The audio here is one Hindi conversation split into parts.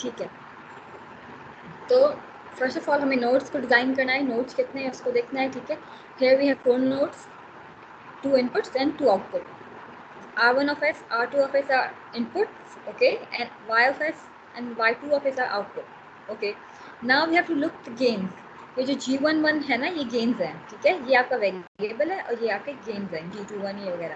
ठीक है, तो फर्स्ट ऑफ ऑल हमें नोड्स को डिज़ाइन करना है, नोड्स कितने हैं उसको देखना है, ठीक है। Here we have 4 nodes, 2 inputs and 2 output. R1 of s, R2 of s are inputs, okay, and Y of s and Y2 of s are output, okay. Now we have to look the gains. ये जो G11 है ना, ये gains है, ठीक है, ये आपका वेरिएबल है और ये आपके gains हैं, G21 ये वगैरह.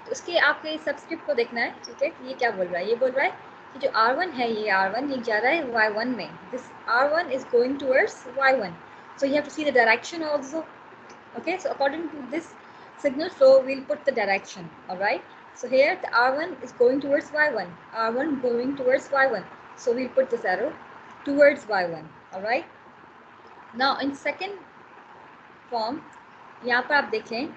तो उसके आपके सबस्क्रिप्ट को देखना है, ठीक है. ये क्या बोल रहा है, ये बोल रहा है कि जो R1 है, ये R1 ये जा रहा है Y1 में. This R1 is going towards Y1, so you have to see the direction also, okay. So according to this signal flow, we'll put the direction, all right. So here the R1 is going towards Y1, R1 going towards Y1, so we'll put this arrow towards Y1, all right. Now in second form, यहाँ पर आप देखें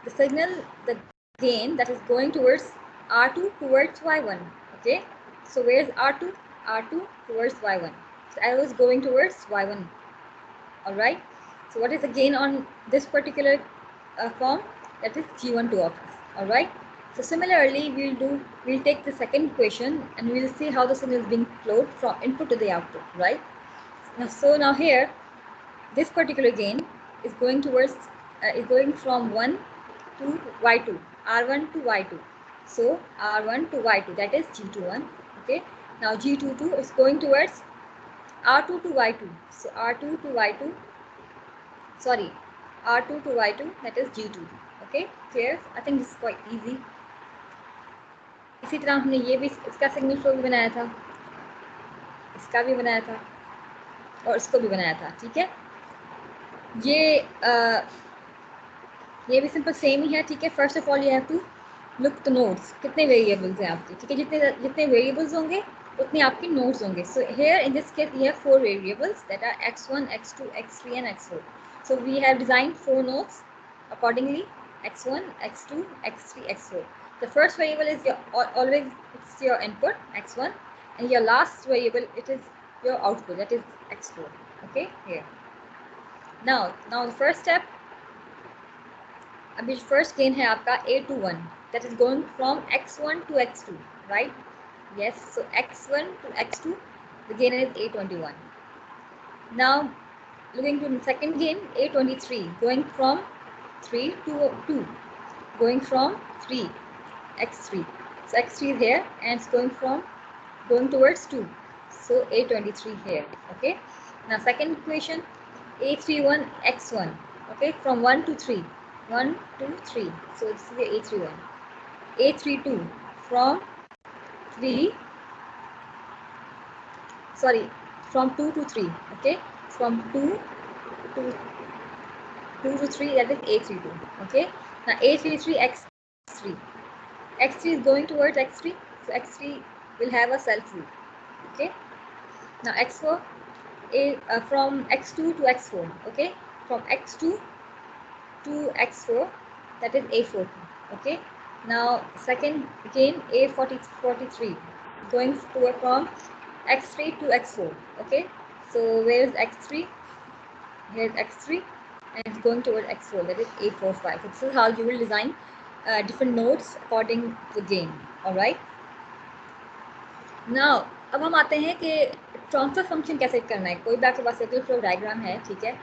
the signal, the gain that is going towards R2 towards Y1, okay. So where is R2? R2 towards Y1, so arrow is going towards Y1, all right. So what is the gain on this particular form? That is G12 of s, all right. So similarly, we'll take the second equation and we'll see how the signal is being flowed from input to the output, right. Now here, this particular gain is going towards is going from 1 to Y2, R1 to Y2. So R1 to Y2, that is G21, okay. Now G22 is going towards R2 to Y2, so R2 to Y2, sorry, R2 to Y2, that is G2, okay. Clear? I think this is quite easy. इसी तरह हमने ये भी इसका सिग्नल फ्लो भी बनाया था, इसका भी बनाया था और इसको भी बनाया था, ठीक है. ये भी सिंपल सेम ही है, ठीक है. First of all you have to look the nodes, कितने वेरिएबल्स हैं आपके, ठीक है. जितने वेरिएबल्स होंगे उतने आपके नोड्स होंगे. So here in this case we have 4 variables that are x1, x2, x3 and x4. So we have designed 4 nodes accordingly, x1, x2, x3, x4. The first variable is always it's your input x1, and your last variable it is your output, that is x4, okay. Here now the first step, अभी first gain है आपका A21, that is going from x1 to x2, right. Yes, so x1 to x2, the gain is A21. Now looking to the second gain, A23, going from 3 to 2, going from 3, x3. So x3 is here and it's going towards 2. So A23 here, okay. Now second equation, A31 x1, okay, from 1 to 3, 1 to 3. So this is the A31. A32 from 3, sorry, from 2 to 3, okay, from 2 to 3, that is A32, okay. Now A33 x3, x3 is going towards x3, so x3 will have a self loop, okay. Now x4, from x2 to x4, okay, from x2 to x4, that is A42, okay. Now second again A43, going from x3 to x4, okay. So where is x3? Here is x3 and it's going toward x4, that is A45. So this is how you will design different nodes according to the gain, all right. Now अब हम आते हैं कि ट्रांसफर फंक्शन कैसे करना है. कोई भी आपके पास सर्कुलर फ्लो डायग्राम है, ठीक है,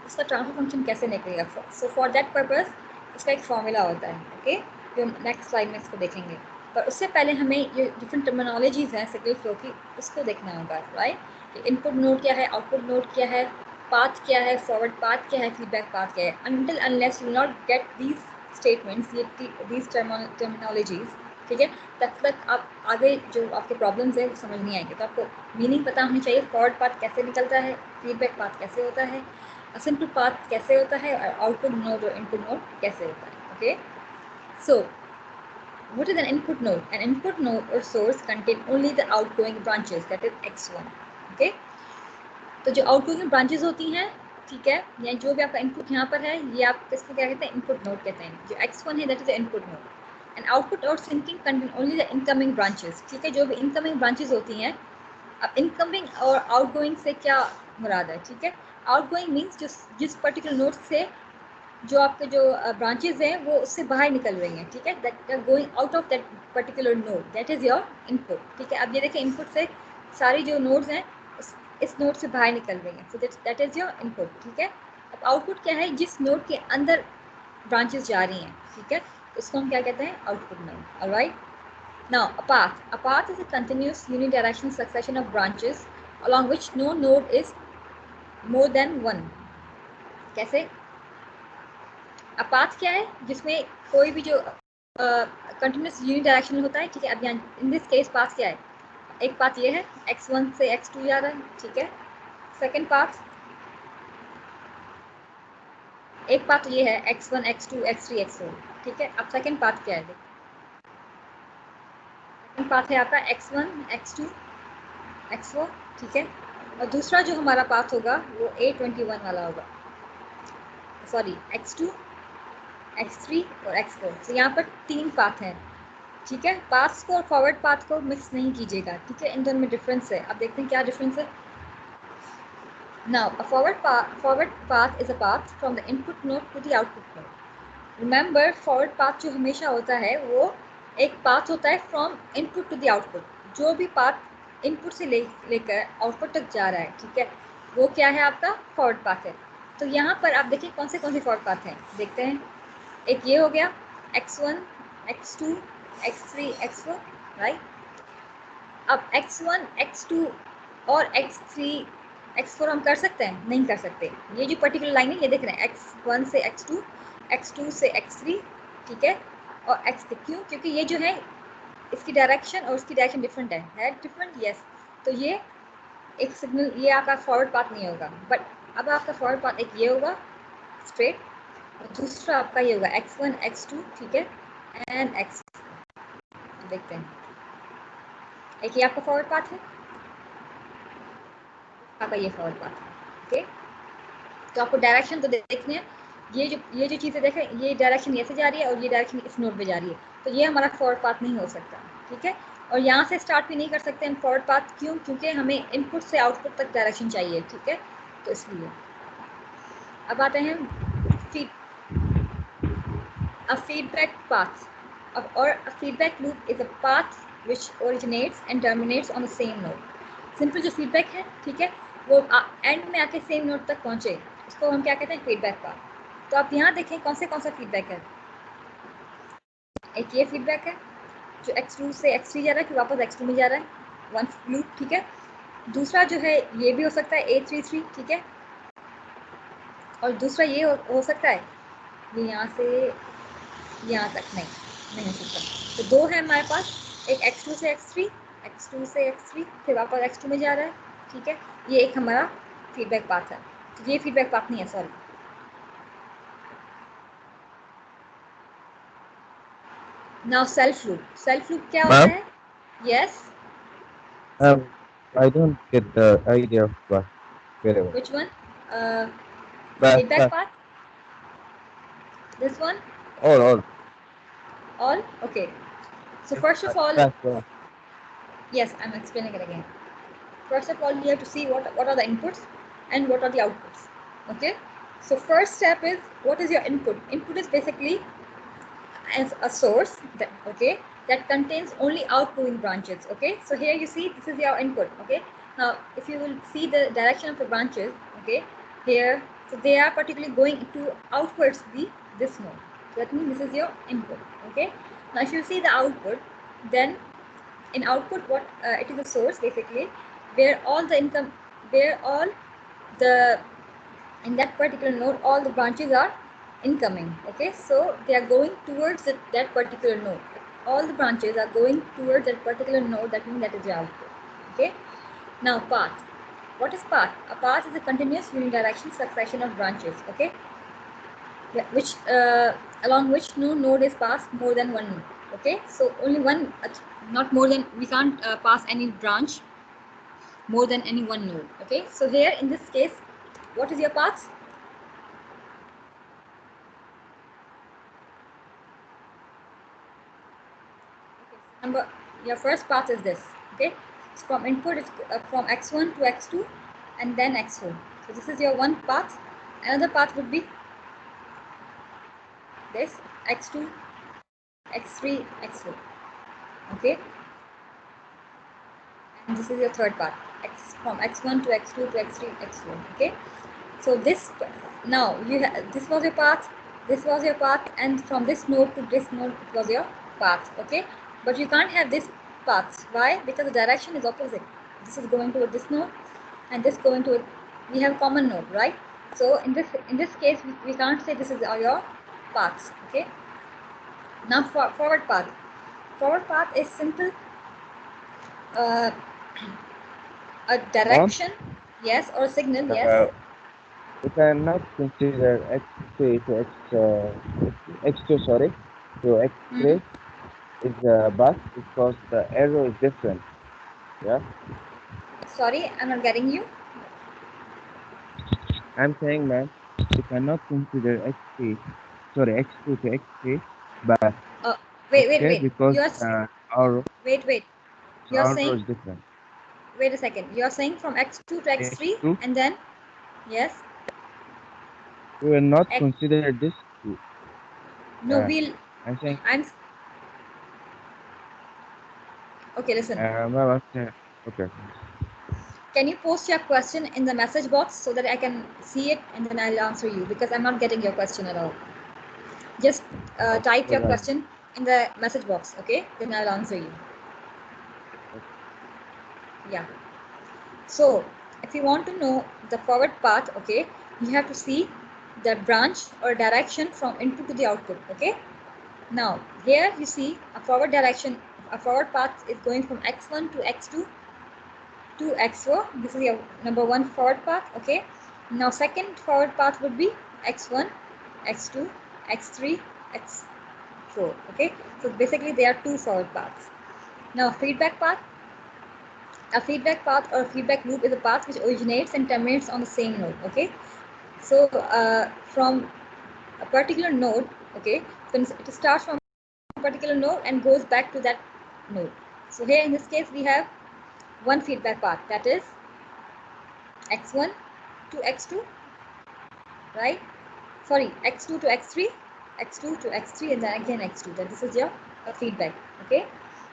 उसका ट्रांसफर फंक्शन कैसे निकलेगा. सो फॉर दैट पर्पस उसका एक फॉर्मूला होता है, ओके, जो हम नेक्स्ट स्लाइड में इसको देखेंगे. पर उससे पहले हमें ये डिफरेंट टर्मिनोलॉजीज हैं सर्कुलर फ्लो की, उसको देखना होगा, राइट. इनपुट नोड क्या है, आउटपुट नोड क्या है, पाथ क्या है, फॉरवर्ड पाथ क्या है, फीडबैक पाथ क्या है. Until unless you not get these statements, these terminologies, ठीक है, तब तक आप आगे जो आपके प्रॉब्लम्स है वो समझ नहीं आएंगे. तो आपको मीनिंग पता होनी चाहिए, फॉरवर्ड पाथ कैसे निकलता है, फीडबैक पाथ कैसे होता है, सिंपल पाथ कैसे होता है, और आउटपुट नोड और इनपुट नोड कैसे होता है, okay. So what is an input node? An input node or source contain only the outgoing branches, that is x1, okay. तो जो आउटगोइंग ब्रांचेस होती हैं, ठीक है, या जो भी आपका इनपुट यहाँ पर है, ये आप इसको क्या कहते हैं, इनपुट नोड कहते हैं. जो x1 है that is input node. And output और sinking contain only the incoming branches, ठीक है. जो भी इनकमिंग ब्रांचेस होती हैं, अब इनकमिंग और आउटगोइंग से क्या मुराद है, ठीक है. आउटगोइंग मीन्स जिस पर्टिकुलर नोड से जो आपके जो ब्रांचेस हैं वो उससे बाहर निकल रही हैं, ठीक है, that going out of that particular node, that is your input, ठीक है. अब ये देखिए इनपुट से सारी जो नोड्स हैं इस नोड से बाहर निकल रही हैं, so that is your input, ठीक है। अब आउटपुट क्या है, जिस नोड के अंदर ब्रांचेस जा रही हैं, ठीक है, इसको हम क्या कहते हैं, output node. Alright, now a path is a continuous unidirectional succession of branches along which no node is more than one। कैसे? a path क्या है, जिसमें कोई भी जो कंटिन्यूस यूनिडायरेक्शनल होता है, ठीक है। अब यहाँ इन दिस केस पाथ क्या है, एक पाथ ये है x1 से x2 जा रहा है, ठीक है। सेकंड पाथ, एक पाथ ये है x1 x2 x3 x4, ठीक है। अब सेकंड पाथ क्या है, सेकंड पाथ है आपका x1 x2 x4, ठीक है। और दूसरा जो हमारा पाथ होगा वो A21 वाला होगा, सॉरी x2 x3 और x4। तो यहाँ पर 3 पाथ हैं, ठीक है। पाथ्स को और फॉरवर्ड पाथ को मिक्स नहीं कीजिएगा, ठीक है, इन दोनों में डिफरेंस है। अब देखते हैं क्या डिफरेंस है। Now a forward path is a path from the input node to the output node. Remember, forward path जो हमेशा होता है वो एक पाथ होता है from input to the output. जो भी पाथ इनपुट से लेकर आउटपुट तक जा रहा है, ठीक है, वो क्या है, आपका फॉरवर्ड पाथ है। तो यहाँ पर आप देखिए कौन से फॉरवर्ड पाथ हैं, देखते हैं। एक ये हो गया x1 x2 x3 x4, right. अब x1 x2 और x3 x4 हम कर सकते हैं, नहीं कर सकते। ये जो पर्टिकुलर लाइन है ये देख रहे हैं, x1 से x2 x2 से x3, ठीक है, और x3, क्यों, क्योंकि ये जो है इसकी डायरेक्शन और उसकी डायरेक्शन डिफरेंट है डिफरेंट, यस। तो ये एक सिग्नल, ये आपका फॉरवर्ड पाथ नहीं होगा। बट अब आपका फॉरवर्ड पाथ एक ये होगा स्ट्रेट, और दूसरा आपका ये होगा x1 x2, ठीक है, एंड x। देखते हैं, एक ये आपका फॉरवर्ड पाथ है, आपका ये फॉरवर्ड पाथ है, ओके। तो आपको डायरेक्शन तो देखनी है, ये जो चीज़ें देखें, ये डायरेक्शन ऐसे जा रही है और ये डायरेक्शन इस नोड पे जा रही है, तो ये हमारा फॉरवर्ड पाथ नहीं हो सकता, ठीक है। और यहाँ से स्टार्ट भी नहीं कर सकते हम फॉरवर्ड पाथ, क्यों, क्योंकि हमें इनपुट से आउटपुट तक डायरेक्शन चाहिए, ठीक है, तो इसलिए। अब आते हैं a feedback path or a feedback loop is a path which originates and terminates on the same node। Simple जो फीडबैक है, ठीक है, वो एंड में आके सेम नोड तक पहुंचे, उसको हम क्या कहते हैं, फीडबैक पाथ। तो आप यहाँ देखें कौन सा फीडबैक है। एक ये फीडबैक है जो x2 से x3 जा रहा है, फिर वापस x2 में जा रहा है, वन लूप, ठीक है। दूसरा जो है ये भी हो सकता है A33, ठीक है, और दूसरा ये हो सकता है ये यहाँ से यहाँ तक, नहीं हो सकता। तो दो है हमारे पास, एक x2 से x3 x2 से x3 फिर वापस x2 में जा रहा है, ठीक है, ये एक हमारा फीडबैक पाथ है। तो ये फीडबैक पाथ नहीं है, सॉरी। नाउ सेल्फ लूप क्या होता Ma'am, है, yes, I don't get the idea of that very well. Which one, But feedback path, this one, all, all, okay. So first of all, that's all. yes, I'm explaining it again. First of all, you have to see what are the inputs and what are the outputs, okay. So first step is, what is your input. Input is basically as a source that, okay, that contains only outgoing branches, okay. So here you see this is your input, okay. Now if you will see the direction of the branches, okay, here, so they are particularly going to outwards this node, so that means this is your input, okay. Now if you see the output, then in output what it is a source basically, where all the income, where all the, in that particular node all the branches are incoming, okay. So they are going towards that particular node, all the branches are going towards that particular node, that means that is the output, okay. Now path, what is path? A path is a continuous unidirectional succession of branches, okay, which along which no node is passed more than one node, okay. So only one, not more than, we can't pass any branch more than any one node, okay. So here in this case, what is your path? Number, your first path is this, okay. So from input it's from x1 to x2 and then x4. So this is your one path. Another path would be this, x2 x3 x4, okay. and this is your third path, from x1 to x2 to x3 x4. Okay, so this now this was your path, this was your path, and from this node to this node it was your path. Okay, but you can't have this paths. Why? Because the direction is opposite. This is going toward this node and this going to, we have common node, right? So in this case we can't say this is your paths. Okay, now forward path is simple, uh, a Mom, direction, yes, or a signal, yes. we cannot consider x3 to x2, sorry, to Hmm. x3 is a bus because the arrow is different. Yeah, Sorry, I'm not getting you. I'm saying, man, we cannot consider x2 to x3 bus. uh, wait, Okay, because you're arrow, wait, you're arrow saying, is different. wait a second, you're saying from x2 to x3 X2, and then, yes, we will not x, consider this two. no, Yeah, we'll, I'm saying, I'm, okay, listen, well, okay. can you post your question in the message box so that I can see it and then I'll answer you, because I'm not getting your question at all. Just type All your right. question in the message box, okay, then I'll answer you. Yeah, so if you want to know the forward path, okay, you have to see the branch or direction from input to the output. Okay, now here you see a forward direction, a forward path is going from x1 to x2 to x4. This is your number one forward path. Okay, now second forward path would be x1, x2, x3, x4. Okay, so basically there are two forward paths. Now feedback path, a feedback path or feedback loop is a path which originates and terminates on the same node. Okay, so from a particular node, okay, it starts from a particular node and goes back to that node. So here in this case we have one feedback path, that is x1 to x2, right? Sorry, x2 to x3, x2 to x3, and then again x2. Then this is your feedback. Okay,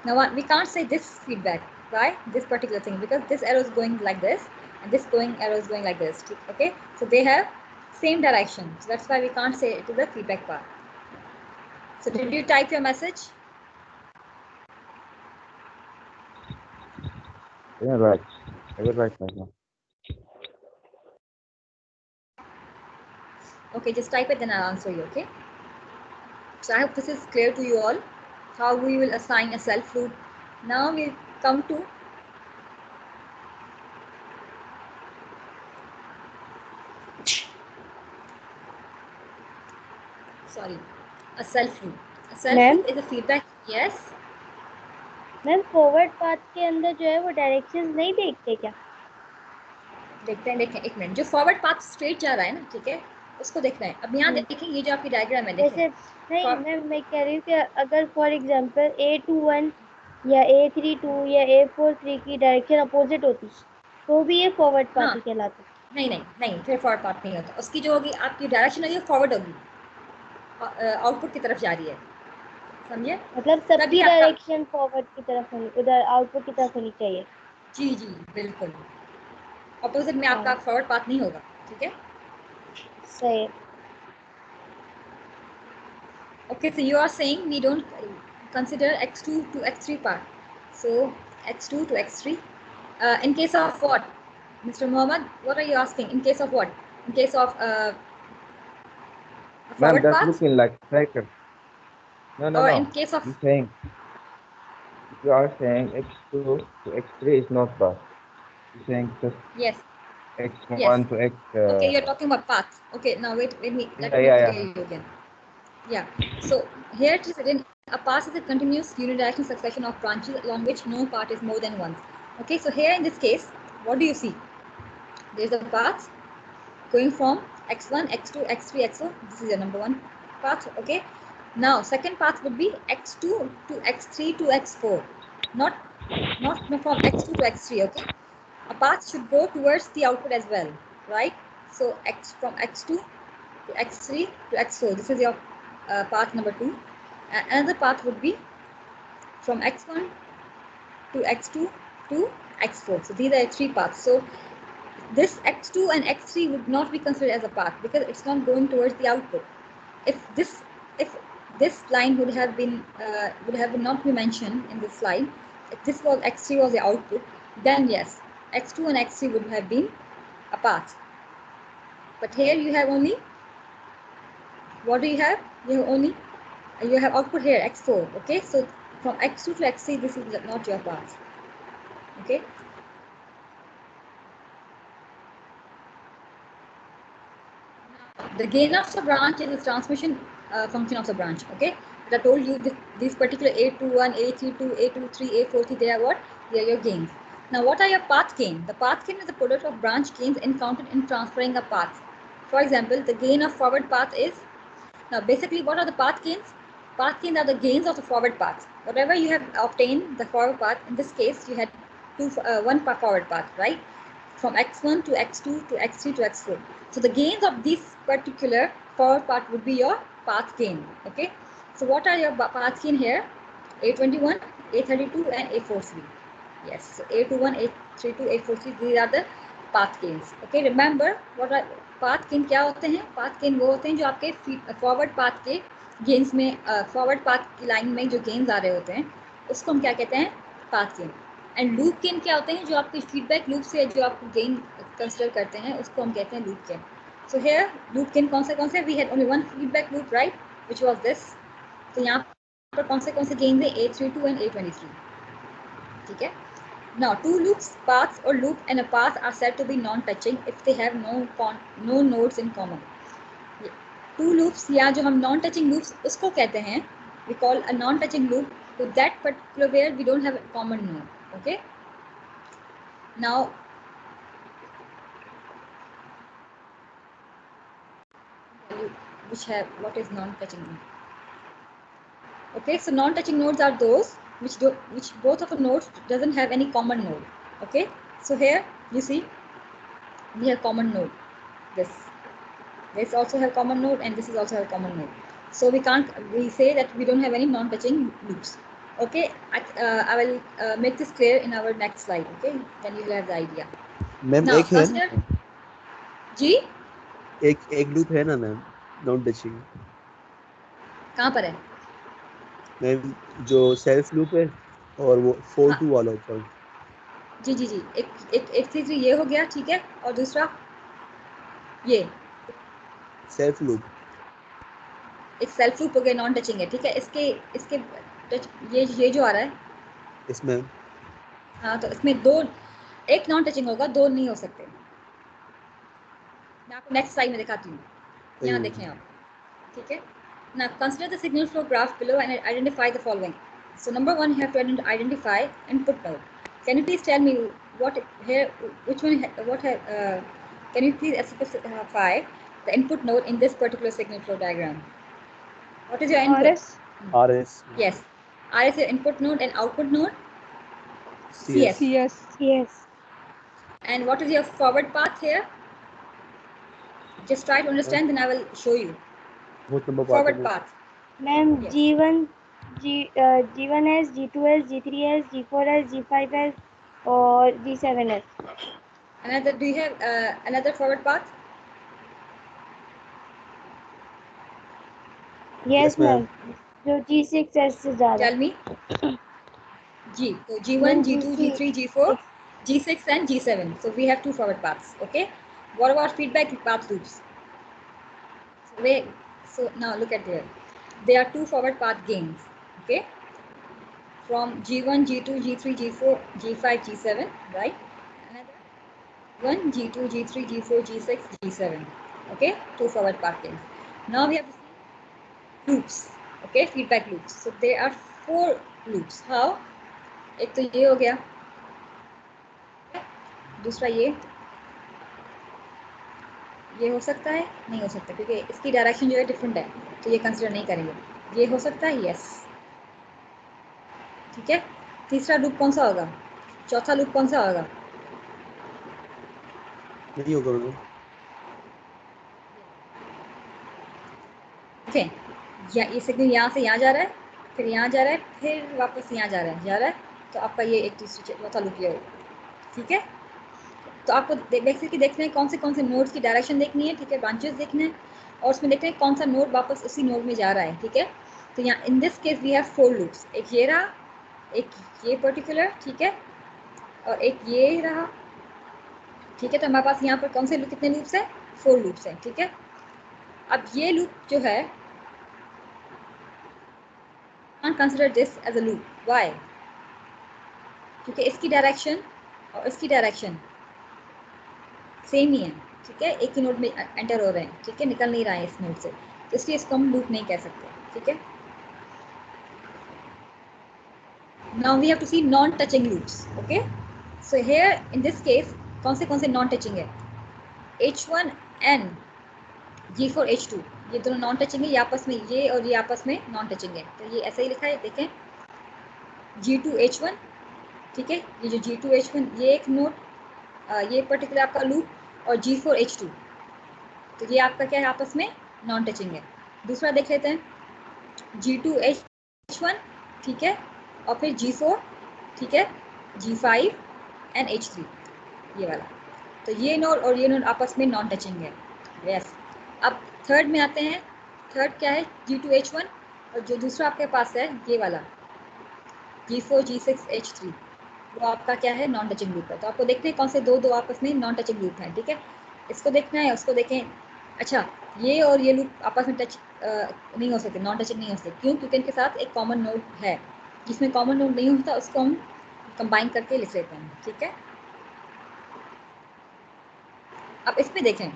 now we can't say this feedback, right? This particular thing, because this arrow is going like this and this arrow is going like this. Okay, so they have same direction, so that's why we can't say it is a feedback path. So did you type your message? Yeah, right. I will write right now. Okay, just type it, then I'll answer you. Okay, so I hope this is clear to you all, how we will assign a self loop. Now we come to a self loop. A self loop is a feedback. Yes. Ma'am forward path के अंदर जो है वो डायरेक्शंस नहीं देखते क्या? देखते हैं एक मिनट, जो फॉरवर्ड पाथ स्ट्रेट जा रहा है ना, ठीक है, उसको देखना है। अब यहाँ देखें, ये जो आपकी डायग्राम है, वैसे नहीं मैम, मैं कह रही हूँ कि अगर फॉर एग्जांपल A21 या A32 या A43 की डायरेक्शन अपोजिट होती तो भी ये फॉरवर्ड पाथ ही कहलाता? नहीं, फिर फॉरवर्ड पाथ नहीं होता। उसकी जो होगी, आपकी डायरेक्शन होगी फॉरवर्ड होगी, आउटपुट की तरफ जा रही है, समझे? मतलब सबकी डायरेक्शन फॉरवर्ड की तरफ होनी, उधर आउटपुट की तरफ होनी चाहिए। जी जी बिल्कुल, अपोजिट में आपका फॉरवर्ड पाथ नहीं होगा, ठीक है? सही। Okay, so you are saying we don't consider x2 to x3 path. So x2 to x3, in case of what, Mr. Mohammed? What are you asking? In case of what? In case of Ma'am, forward that's path? looking like cycle. No. Or in case of, You are saying x2 to x3 is not bus. You're saying just yes, x1 yes. to x. Okay, you're talking about path. Okay, now wait, let me Yeah. clear you again. Yeah. So here it is written: a path is a continuous unidirectional succession of branches along which no part is more than one. Okay, so here in this case, what do you see? There's a path going from x1, x2, x3, x4. This is your number one path. Okay. Now second path would be x2 to x3 to x4, not from x2 to x3. Okay. A path should go towards the output as well, right? So from x2 to x3 to x4. This is your path number 2. Another path would be from x1 to x2 to x4. So these are three paths. So this x2 and x3 would not be considered as a path because it's not going towards the output. If this line would have not been mentioned in this slide, if this was x3 was the output, then yes, x2 and x3 would have been a path. But here you have only, what do you have? You have output here x4. Okay, so from x2 to x3, this is not your path. Okay. The gain of the branch is the transmission function of the branch. Okay, but I told you these particular A21, A32, A23, A43, they are what? They are your gains. Now, what are your path gain? The path gain is the product of branch gains encountered in transferring a path. For example, the gain of forward path is, now basically what are the path gains? Path gains are the gains of the forward path. Whatever you have obtained the forward path, in this case you had one forward path, right? From x1 to x2 to x3 to x4. So the gains of this particular forward path would be your path gain. Okay. So what are your path gain here? A21, A32 and A43. Yes. So A21, A32, A43, these are the path gains. Okay. Remember what are path gain क्या होते हैं? Path gain वो होते हैं जो आपके forward path के gains में forward path की line में जो gains आ रहे होते हैं उसको हम क्या कहते हैं? Path gain. And loop gain क्या होते हैं? जो आपके फीडबैक लूप से जो आप गेन कंसीडर करते हैं उसको हम कहते हैं loop gain. So here loop gain कौन से we had only one feedback loop, right, which was this. तो यहाँ पर कौन से गेन है? A32 and A23. ठीक है. Now two loops, paths or loop and a path are said to be non-touching if they have no nodes in common. Two loops या जो हम non-touching loops उसको कहते हैं, we call a non-touching loop to that particular where we don't have a common node. Okay. Now, what is non-touching node? Okay, so non-touching nodes are those which both of the nodes doesn't have any common node. Okay, so here you see we have common node. This also have common node and this is also have common node. So we say that we don't have any non-touching loops. Okay, I will make this clear in our next slide. Okay, then you will have the idea. Ma'am एक है ना जी, एक लूप है ना मैम नॉन टचिंग. कहाँ पर है मैम? जो सेल्फ लूप है और वो 4-2 वाला होता है. जी जी जी, एक चीज ये हो गया, ठीक है. और दूसरा ये सेल्फ लूप, एक सेल्फ लूप हो गया, नॉन टचिंग है, ठीक है. इसके टच ये जो आ रहा है इसमें हाँ, तो इसमें दो, एक नॉन टचिंग होगा, दो नहीं हो सकते. मैं आपको नेक्स्ट स्लाइड में दिखाती हूँ. यहाँ देखें आप, ठीक है. Now consider the signal flow graph below and identify the following. So number one, you have to identify input node. Can you please tell me can you please specify the input node in this particular signal flow diagram? What is your input? RS. Yes. RS is your input node and output node? CS. Yes. And what is your forward path here? Just try to understand, then I will show you. बहुत लंबा Forward path. Ma'am, Yes. G1S, G2S, G3S, G4S, G5S और G7S. Another, do you have another forward path? Yes, ma'am. जो G6S से जा रहा है. Tell me. G. So G1, G2, G3, G4, G6 and G7. So we have two forward paths. Okay. What about feedback path loops? So now look at there. There are two forward path gains. Okay. From G1, G2, G3, G4, G5, G7. Right. Another one, G2, G3, G4, G6, G7. Okay. Two forward path gains. Now we have to see loops. Okay. Feedback loops. So there are four loops. How? एक तो ये हो गया, दूसरा ये हो सकता है, नहीं हो सकता क्योंकि इसकी डायरेक्शन जो है डिफरेंट है, तो ये कंसिडर नहीं करेंगे. ये हो सकता है, यस, ठीक है. तीसरा लूप कौन सा होगा? चौथा लूप कौन सा होगा? नहीं होगा मैम. ओके, ये सिग्नल यहाँ से यहाँ जा रहा है, फिर यहाँ जा रहा है, फिर वापस यहाँ जा रहा है, तो तो आपका ये एक तीसरी चौथा लूप ये होगा, ठीक है। तो आपको बेसिकली देखना है कौन से नोड्स की डायरेक्शन देखनी है, ठीक है, ब्रांचेस देखना है, और उसमें देखना है कौन सा नोड वापस उसी नोड में जा रहा है, ठीक है। तो यहाँ in this case we have 4 loops, एक ये रहा, एक ये पर्टिकुलर, ठीक है, और एक ये रहा, ठीक है। तो हमारे पास यहाँ पर कौन से कितने लूप्स हैं, 4 लूप्स हैं, ठीक है। अब ये लूप जो है consider this as a loop, why, क्योंकि इसकी डायरेक्शन और इसकी डायरेक्शन सेम ही है, ठीक है, एक ही नोड में एंटर हो रहे हैं, ठीक है, निकल नहीं रहा है इस नोड से, तो इसलिए इसको हम लूप नहीं कह सकते, ठीक है। Now we have to see non-touching loops, okay? So here in this case कौन से नॉन टचिंग है, H1 and G4 H2 ये दोनों नॉन टचिंग है, ये आपस में, ये और ये आपस में नॉन टचिंग है, तो ये ऐसा ही लिखा है, देखें G2 H1, ठीक है, ये जो G2 H1 ये एक नोड, ये पर्टिकुलर आपका लूप, और G4 H2 तो ये आपका क्या है, आपस में नॉन टचिंग है। दूसरा देख लेते हैं G2 H1, ठीक है, और फिर G4, ठीक है, G5 एंड H3 ये वाला, तो ये नोड और ये नोड आपस में नॉन टचिंग है, यस। अब थर्ड में आते हैं, थर्ड क्या है, G2 H1, और जो दूसरा आपके पास है ये वाला G4 G6 H3 वो आपका क्या है, नॉन टचिंग लूप है। तो आपको देखते हैं कौन से दो आपस में नॉन टचिंग लूप हैं, ठीक है, इसको देखना है, उसको देखें। अच्छा, ये और ये लूप आपस में टच नहीं हो सकते, नॉन टचिंग नहीं हो सकते, क्यों, क्योंकि इनके साथ एक कॉमन नोड है, जिसमें कॉमन नोड नहीं होता उसको हम कंबाइन करके लिख लेते हैं, ठीक है। अब इसमें देखें,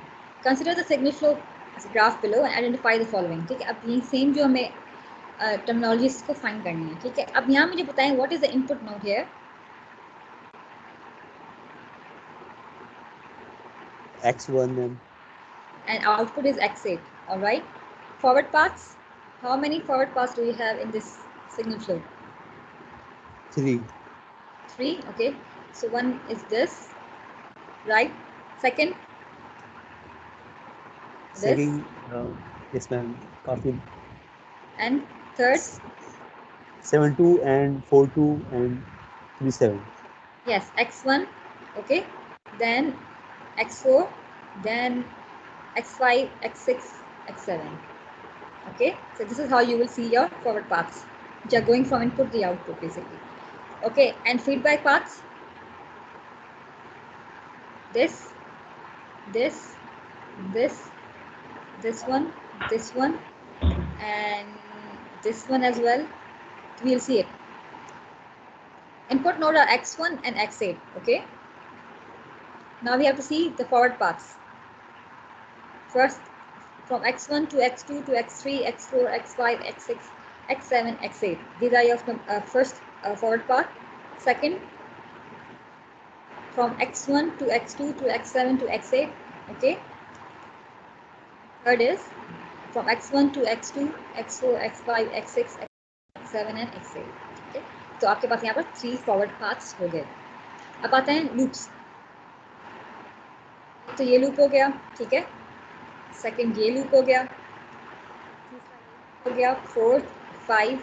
consider the signal flow graph below and identify the following, ठीक है। अब ये सेम जो हमें टर्मिनोलॉजीज को फाइंड करनी है, ठीक है। अब यहाँ मुझे बताएं what is the input node here, X1 and output is X8, all right. Forward paths, how many forward paths do you have in this signal flow? 3. 3, okay. So one is this, right? Second, this, Second, yes ma'am, काफी and third, 7-2 and 4-2 and 3-7. yes, X1, okay. Then X4, then X5, X6, X7, okay. So this is how you will see your forward paths, which are going from input to the output basically, okay. And feedback paths, this, this, this one, and this one as well. We'll see it. Input node are X1 and X8, okay. Now we have to see the forward paths. First, from X1 to X2 to X3, X4, X5, X6, X7, X8. These are your first forward path. Second, from X1 to X2 to X7 to X8, okay. Third is from X1 to X2, X4, X5, X6, X7 and X8, okay. तो आपके पास यहाँ पर 3 फॉरवर्ड पाथ्स हो गए। अब आते हैं लूप्स, तो ये लूप हो गया, ठीक है, सेकंड ये लूप हो गया, हो गया 4, 5,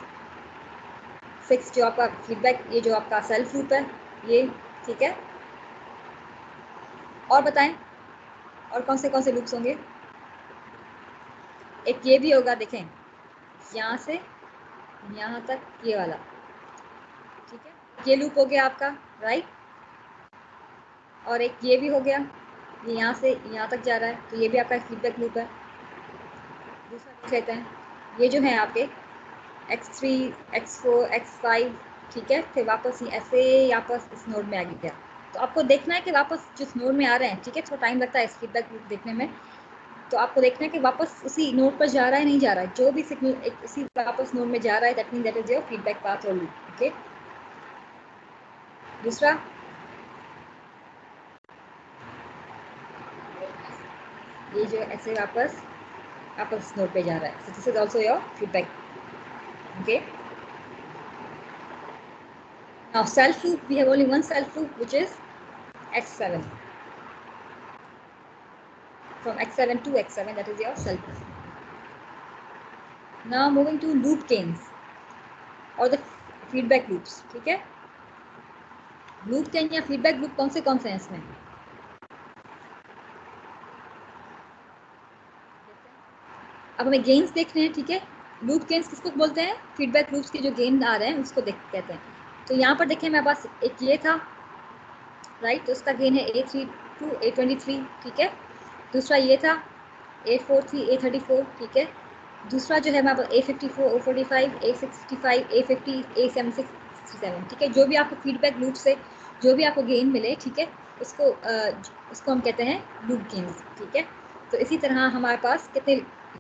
6 जो आपका फीडबैक, ये जो आपका सेल्फ लूप है ये, ठीक है। और बताएं और कौन से लूप्स होंगे, एक ये भी होगा, देखें यहाँ से यहाँ तक ये वाला, ठीक है, ये लूप हो गया आपका, राइट। और एक ये भी हो गया, ये यहाँ से यहाँ तक जा रहा है, तो ये भी आपका फीडबैक लूप है। दूसरा देख लेते हैं, ये जो है आपके X3, X4, X5, ठीक है, फिर वापस ऐसे वापस इस नोड में आ गया। तो आपको देखना है कि वापस जिस नोड में आ रहे हैं, ठीक है, थोड़ा टाइम लगता है इस फीडबैक लूप देखने में, तो आपको देखना है कि वापस उसी नोड पर जा रहा है नहीं जा रहा है, जो भी सिग्नल एक उसी वापस नोड में जा रहा है, that mean that is your feedback path और लूप, ओके। दूसरा, ये जो ऐसे वापस नोड पे जा रहा है, so this is also your feedback, okay. Now self loop, we have only one self loop, which is X7. From X7 to X7, that is your self loop. Now moving to loop gains or the feedback loops, ठीक है। लूप गेन या फीडबैक लूप कौन से हैं इसमें? अब हमें गेन्स देख रहे हैं, ठीक है। लूप गेन्स किसको बोलते हैं? फीडबैक लूप्स के जो गेन आ रहे हैं उसको कहते हैं। तो यहाँ पर देखिए मेरे पास एक ये था, राइट, तो उसका गेन है A32 A23, ठीक है। दूसरा ये था A43 A34, ठीक है। दूसरा जो है हमारे पास A54 O45 A65 A50 A76 ठीक है। जो भी आपको फीडबैक लूप से जो भी आपको गेन मिले, ठीक है, उसको हम कहते हैं लूप गेन्स, ठीक है। तो इसी तरह हमारे पास कितने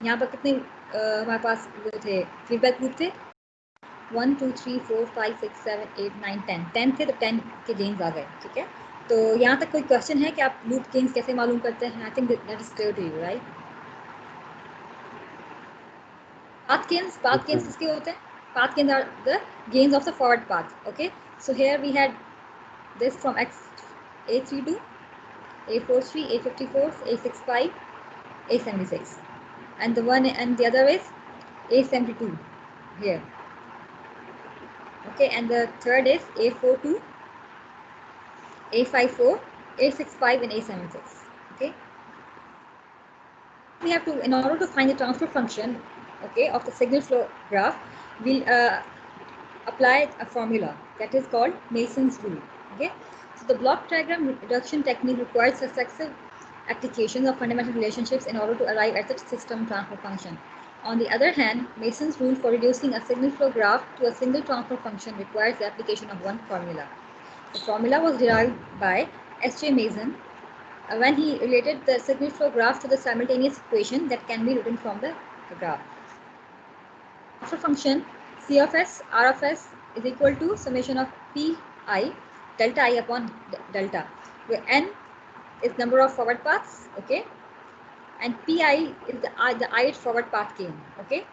यहाँ पर कितने हमारे पास वो थे फीडबैक लूप थे 1 2 3 4 5 6 7 8 9 10 थे, तो 10 के गेन्स आ गए, ठीक है। तो यहाँ तक कोई क्वेश्चन है कि आप लूप गेन्स कैसे मालूम करते हैं? I think that is clear to you, right. Path gains किसके होते हैं? Path gains are the gains of the forward path. Okay, so here we had this from A32, A43, A54, A65, A76, and the other is A72 here. Okay, and the third is A42, A54, A65, and A76. Okay, we have to, in order to find the transfer function, okay, of the signal flow graph, we'll apply a formula that is called Mason's rule. Okay, so the block diagram reduction technique requires successive applications of fundamental relationships in order to arrive at the system transfer function. On the other hand, Mason's rule for reducing a signal flow graph to a single transfer function requires the application of one formula. The formula was derived by S.J. Mason when he related the signal flow graph to the simultaneous equation that can be written from the graph. Transfer function C of S R of S is equal to summation of Pi delta I upon delta, where N is number of forward paths, okay, and Pi is the ith forward path gain, okay.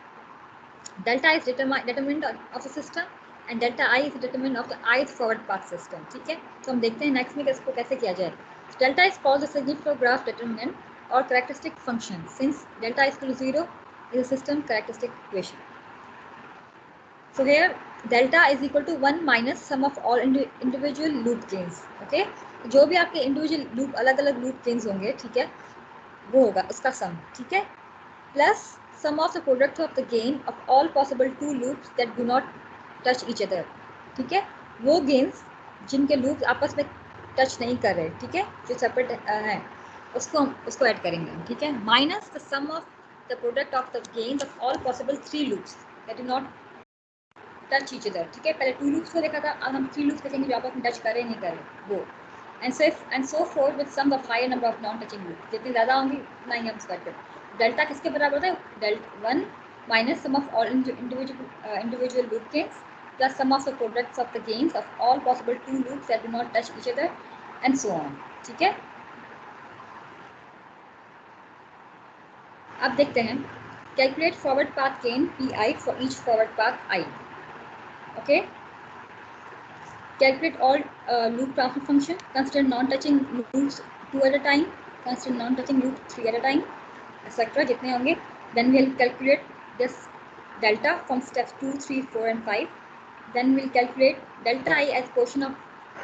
Delta is determinant of the system and delta I is the determinant of the ith forward path system, ठीक है। तो हम देखते हैं नेक्स्ट में इसको कैसे किया जाए। Delta is called the signal flow graph determinant or characteristic function since delta is equal to 0 is a system characteristic equation. So here delta is equal to 1 minus sum of all individual loop gains, okay। जो भी आपके individual loop अलग अलग loop gains होंगे, ठीक है, वो होगा उसका sum, ठीक है, plus sum of the product of the gain of all possible two loops that do not touch each other, ठीक है। वो gains जिनके loops आपस में touch नहीं कर रहे, ठीक है, जो separate हैं, उसको ऐड करेंगे, ठीक है, minus the sum of the product of the gains of all possible three loops that do not touch each other, ठीक है। पहले 2 लूप्स को देखा था, अब हम 3 लूप्स देखेंगे जो आपस में टच करे नहीं करे वो, and so forth with sum of higher number of non touching loops। जितनी ज़्यादा होंगी उतना ही हम करते हैं। डेल्टा किसके बराबर होता है? Delta 1 minus sum of all individual loop gains plus sum of the products of the gains of all possible 2 loops that do not touch each other and so on, ठीक है। अब देखते हैं calculate forward path gain Pi for each forward path I, okay। Calculate all loop transfer function, consider non-touching loops 2 at a time, consider non-touching loop 3 at a time, etc. जितने होंगे, then we'll calculate this delta from steps 2, 3, 4 and 5. Then we'll calculate delta I as portion of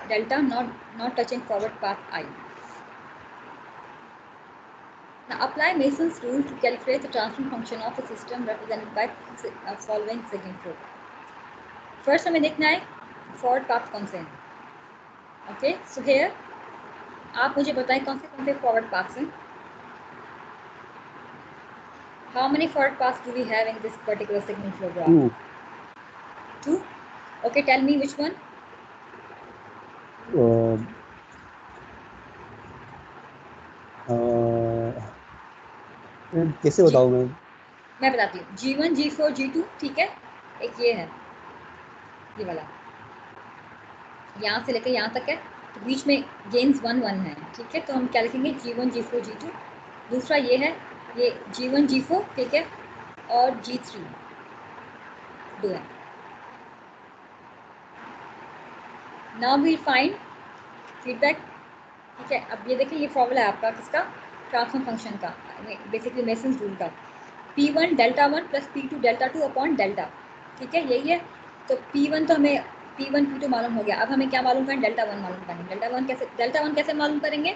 delta not touching forward path I. Now apply Mason's rule to calculate the transfer function of a system represented by following signal flow. First हमें देखना है forward path कौन से हैं, okay। So here आप मुझे बताएं कौन से forward paths हैं? How many forward paths do we have in this particular signal flow graph? 2. Okay, tell me which one? कैसे बताऊं मैं बताती हूँ। G1 G4 G2, ठीक है, एक ये है, ये वाला यहाँ से लेकर यहाँ तक है, तो बीच में गेन्स 1 1 है, ठीक है। तो हम क्या लिखेंगे? G1 G4 G2। दूसरा ये है, ये G1 G4, ठीक है, और G3 2 है। नाउ वी फाइंड फीडबैक, ठीक है। अब ये देखिए, ये फॉर्मूला है आपका किसका? ट्रांसफर फंक्शन का, बेसिकली मेसन्स रूल का। P1 delta 1 plus P2 delta 2 upon delta, ठीक है, यही है। तो P1 तो हमें P1 P2 मालूम हो गया। अब हमें क्या मालूम करना, डेल्टा 1 मालूम करना। डेल्टा 1 कैसे मालूम करेंगे?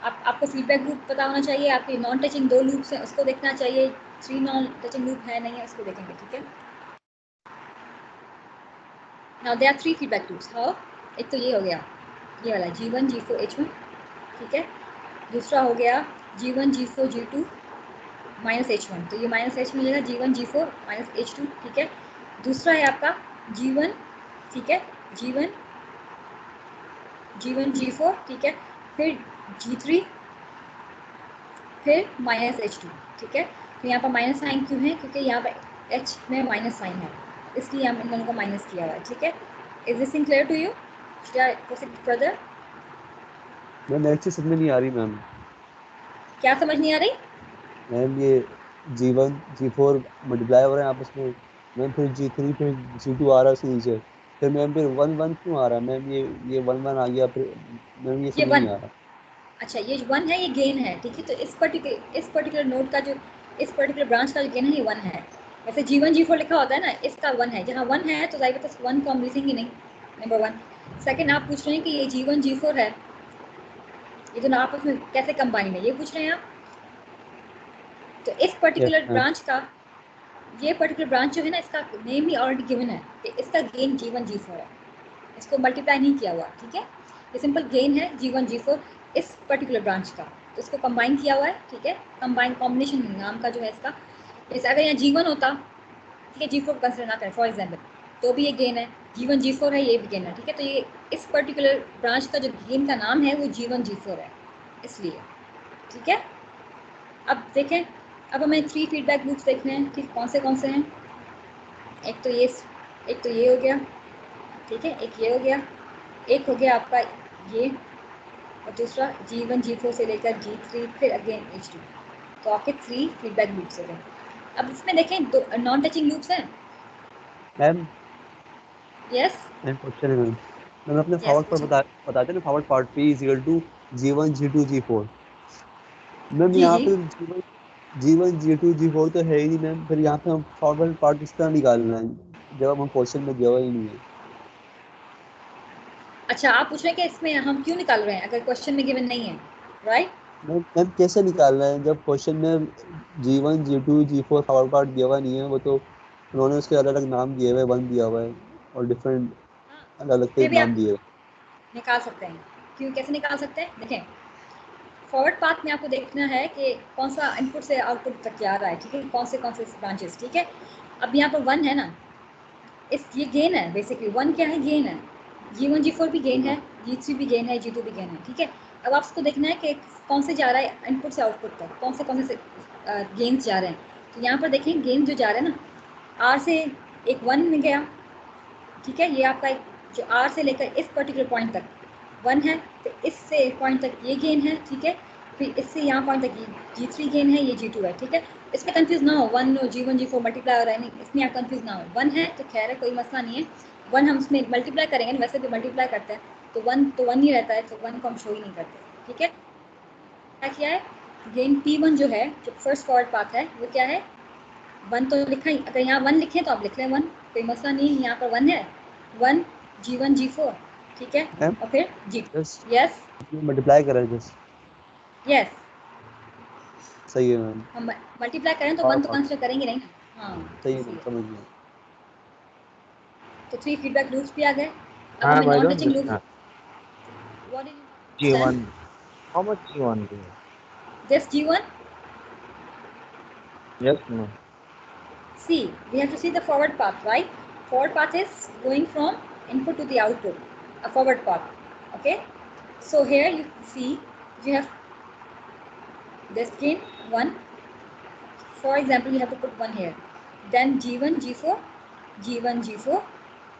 आपको फीडबैक लूप पता होना चाहिए, आपकी नॉन टचिंग 2 लूप्स हैं उसको देखना चाहिए, 3 नॉन टचिंग लूप है नहीं है उसको देखेंगे, ठीक है। Now there are 3 feedback loops. How? एक तो ये हो गया, ये वाला G1 G4 H1, ठीक है। दूसरा हो गया G1 G4 G2 minus H1, तो ये माइनस H मिलेगा, G1 G4 माइनस H2, ठीक है। दूसरा है आपका G1, ठीक है, G1 G4, ठीक है, फिर G3, फिर माइनस H2, ठीक है। तो यहाँ पर माइनस साइन क्यों है? क्योंकि यहाँ पर H में माइनस साइन है, इसलिए हम इन दोनों को माइनस किया हुआ है, ठीक है। Is this thing clear to you? Should I proceed further? Ma'am next चीज समझ नहीं आ रही मैम। क्या समझ नहीं आ रही? मैम ये G1 G4 मल्टीप्लाई हो रहे हैं आपस में मैम, फिर G3 फिर G2 आ रहा है उसके नीचे, फिर मैम फिर 1 1 क्यों आ रहा है मैम? ये 1 1 आ गया फिर मैम, ये ये समझ 1, नहीं आ रहा। अच्छा ये 1 है, ये गेन है, ठीक है। तो इस पर्टिकुलर नोड का जो, इस पर्टिकुलर ब्रांच का जो गेन है ये 1 है। वैसे G1 G4 लिखा होता है ना, इसका 1 है। जहाँ 1 है तो जाहिर बात है 1 को हम लिखेंगे नहीं, नंबर 1। सेकंड, आप पूछ रहे हैं कि ये G1 G4 है, ये दोनों आपस में कैसे कंबाइन है, ये पूछ रहे हैं आप। तो इस यस पर्टिकुलर मैम। ब्रांच का, ये पर्टिकुलर ब्रांच जो है ना, इसका नेम ही ऑलरेडी गिवन है कि इसका गेन G1 G4 है, इसको मल्टीप्लाई नहीं किया हुआ, ठीक है। ये सिंपल गेन है G1 G4 इस पर्टिकुलर ब्रांच का, तो इसको कंबाइन किया हुआ है, ठीक है। कंबाइन कॉम्बिनेशन नाम का जो है इसका, जैसे अगर यहाँ G1 होता, ठीक है, G4 कंसिडर ना करें फॉर एग्जाम्पल, तो भी ये गेन है। G1 G4 है, ये भी गेन है, ठीक है। तो ये इस पर्टिकुलर ब्रांच का जो गेन का नाम है वो G1 G4 है, इसलिए, ठीक है। अब देखें, अब हमें 3 फीडबैक लूप्स देखने हैं, ठीक, कौन से हैं। एक तो ये हो गया, ठीक है, एक ये हो गया, एक हो गया आपका ये, और दूसरा G1 G4 से लेकर G3 फिर अगेन H2, तो आपके 3 फीडबैक लूप्स हो गए। अब इसमें देखें 2 नॉन टचिंग लूप्स हैं। मैम यस मैम क्वेश्चन है मैम। मैम अपने यस फॉरवर्ड पर पूछिए। बताते ना, forward part P is equal to G1 G2 G4। Ma'am जी यहाँ जी, पे G1 G2 G4 तो है ही नहीं मैम, फिर यहाँ पे हम फॉरवर्ड पार्ट किस तरह निकालना है जब हम क्वेश्चन में दिया ही नहीं है। अच्छा आप पूछ रहे हैं कि इसमें हम क्यों निकाल रहे हैं अगर क्वेश्चन में गिवन नहीं है, राइट? मैम कैसे निकालना है जब क्वेश्चन में G1 G2 G4 forward part दिया हुआ नहीं है? वो तो उन्होंने उसके अलग अलग नाम दिए हुए, 1 दिया हुआ है और डिफरेंट हाँ, अलग अलग फिर टाइप भी नाम आप दिए हुए। निकाल सकते हैं। क्यों, कैसे निकाल सकते हैं? देखें, फॉरवर्ड पाथ में आपको देखना है कि कौन सा इनपुट से आउटपुट तक जा रहा है, ठीक है, कौन से ब्रांचेस, ठीक है। अब यहाँ पर 1 है ना, ये गेन है बेसिकली। 1 क्या है? गेन है। G1 G4 भी गेन है, G3 भी गेन है, G2 भी गेन है, ठीक है। अब आपको देखना है कि कौन से जा रहा है इनपुट से आउटपुट तक, कौन से गेन्स जा रहे हैं। तो यहाँ पर देखें गेन जो जा रहे हैं ना, R से एक 1 में गया, ठीक है। ये आपका एक जो R से लेकर इस पर्टिकुलर पॉइंट तक 1 है, फिर इससे पॉइंट तक ये गेन है, ठीक है। फिर इससे यहाँ पॉइंट तक ये G3 गेन है, ये G2 है, ठीक है। इसमें कंफ्यूज ना हो, 1 G1 G4 मल्टीप्लाई हो रहा है, नहीं, इसमें आप कंफ्यूज ना हो। 1 है तो खैर है, कोई मसला नहीं है। 1 हम इसमें मल्टीप्लाई करेंगे, वैसे भी मल्टीप्लाई करते हैं तो 1 ही रहता है, तो 1 को हम शो ही नहीं करते, ठीक है। क्या किया है, गेन P1 जो है, जो फर्स्ट फॉरवर्ड पाथ है, वो क्या है? 1 तो लिखा ही, अगर यहाँ 1 लिखें तो आप लिख लें 1, कोई मसला नहीं है। यहाँ पर 1 है, 1 G1 G4, ठीक है, मैम और फिर G2। जस्ट यस मल्टीप्लाई करें जस्ट, यस, सही है मैम। हम मल्टीप्लाई करें तो 1 तो पार्ट कंसिडर करेंगे नहीं ना, हाँ सही है मैम, इसलिए। समझ गया। तो 3 फीडबैक लूप्स भी आ गए। अब हमें I non don't touching loops, understand. What did you understand? G1. How much G1 do you have? This G1, Yes, ma'am. see, we have to see the forward path, right? Forward path is going from input to the output, a forward path, okay. So here you see you have this gain 1, for example you have to put 1 here, then G1 G4, G1 G4,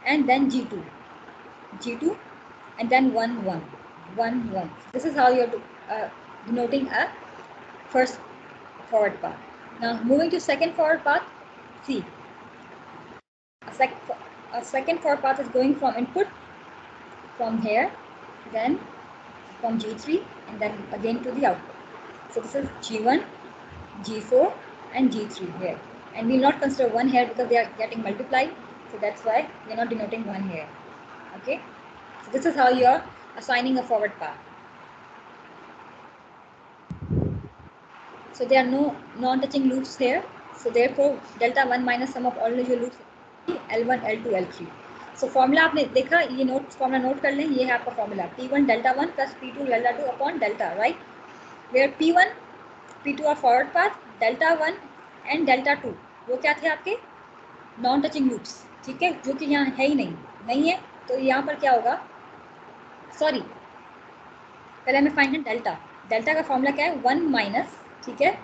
and then G2 G2, and then 1 1 1 1. This is how you're denoting a first forward path. Now moving to second forward path, see, a second forward path is going from input from here, then from G3, and then again to the output. So this is G1, G4, and G3 here. And we'll not consider 1 here because they are getting multiplied. So that's why we are not denoting 1 here. Okay, so this is how you are assigning a forward path. So there are no non-touching loops here. So therefore delta 1 minus sum of all individual loops L1, L2, L3. So formula आपने देखा, ये फॉर्मूला नोट कर लें, ये है आपका formula P1 delta 1 plus P2 delta 2 upon delta, right? Where P1, P2 are forward path, delta 1 and delta 2 वो क्या थे आपके नॉन टचिंग लूप्स, ठीक है, जो कि यहाँ है ही नहीं है। तो यहाँ पर क्या होगा, सॉरी पहले हमें फाइंड है डेल्टा। डेल्टा का फॉर्मूला क्या है 1 माइनस, ठीक है,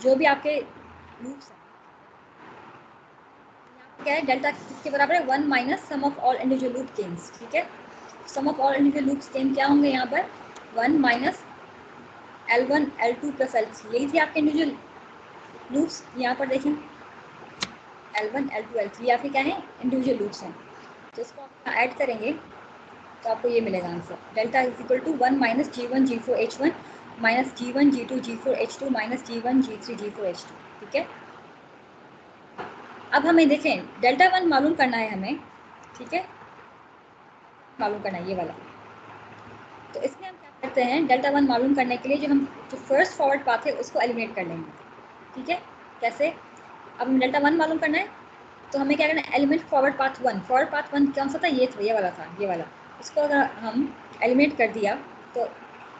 जो भी आपके लूप्स हैं क्या है, डेल्टा किसके बराबर है 1 minus sum of all individual loop gains, ठीक है। Sum of all individual loops gain क्या होंगे यहाँ पर 1 minus L1 L2 plus L3, यही थी आपके इंडिविजुअल लूप्स। यहाँ पर देखें L1 L2 L3 आपके क्या है इंडिविजुअल लूप्स हैं। तो इसको आप ऐड करेंगे तो आपको ये मिलेगा answer, delta is equal to 1 minus G1 G4 H1 minus G1 G2 G4 H2 minus G1 G3 G4 H2, ठीक है। अब हमें देखें डेल्टा 1 मालूम करना है हमें, ठीक है, मालूम करना है ये वाला। तो इसमें हम क्या करते हैं, डेल्टा 1 मालूम करने के लिए जो फर्स्ट फॉरवर्ड पाथ है उसको एलिमिनेट कर लेंगे, ठीक है। कैसे, अब हमें डेल्टा 1 मालूम करना है तो हमें क्या करना है, element forward path 1। Forward path 1 कौन सा था, ये वाला था, ये वाला। इसको अगर हम एलिमिनेट कर दिया तो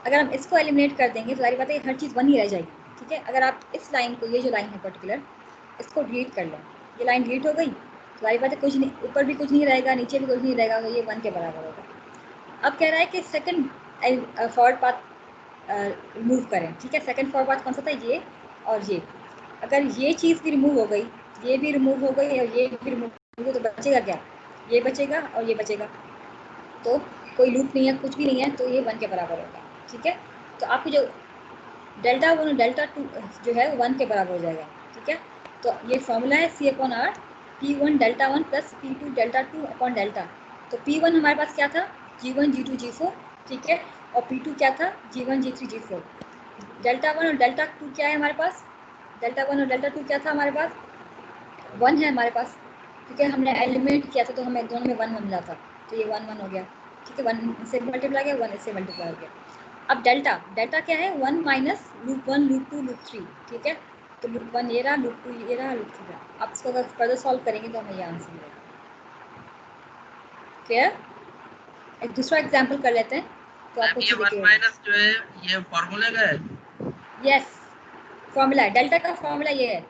अगर हम इसको एलिमिनेट कर देंगे तो सारी बात है हर चीज़ 1 ही रह जाएगी, ठीक है। अगर आप इस लाइन को, ये जो लाइन है पर्टिकुलर, इसको डिलीट कर लें, ये लाइन डिलीट हो गई तो सारी बात है कुछ नहीं, ऊपर भी कुछ नहीं रहेगा, नीचे भी कुछ नहीं रहेगा, तो ये 1 के बराबर होगा। अब कह रहा है कि सेकंड फॉरवर्ड पाथ रिमूव करें, ठीक है। सेकंड फॉरवर्ड पाथ कौन सा था, ये और ये। अगर ये चीज़ भी रिमूव हो गई, ये भी रिमूव हो गई और ये भी रिमूव हो गई, तो बचेगा क्या, ये बचेगा और ये बचेगा, तो कोई लूप नहीं है, कुछ भी नहीं है, तो ये 1 के बराबर होगा, ठीक है। तो आपकी जो डेल्टा 1 और डेल्टा 2 जो है 1 के बराबर हो जाएगा, ठीक है। तो ये फॉर्मूला है C/R P1 delta 1 plus P2 delta 2 upon delta. तो P1 हमारे पास क्या था G1 G2 G4, ठीक है, और P2 क्या था G1 G3 G4। डेल्टा 1 और डेल्टा 2 क्या है हमारे पास, डेल्टा 1 और डेल्टा 2 क्या था हमारे पास 1 है हमारे पास, ठीक है। हमने एलिमिनेट किया था तो हमें दोनों में 1 मिला था, तो ये 1 1 हो गया, ठीक है। 1 से मल्टीप्लाई गया, 1 इससे मल्टीप्लाई हो गया। अब डेल्टा क्या है 1 माइनस लूप 1 लूप 2 लूप 3, ठीक है। तो लूप 1 ये रहा, लूप 2 ये रहा, लूप 3 रहा। अब इसको अगर फर्दर सॉल्व करेंगे तो हमें ये आंसर मिलेगा। क्लियर, एक दूसरा एग्जांपल कर लेते हैं तो आपको ये 1 माइनस जो है ये फॉर्मूले का है। यस, फॉर्मूला है, डेल्टा का फॉर्मूला ये है,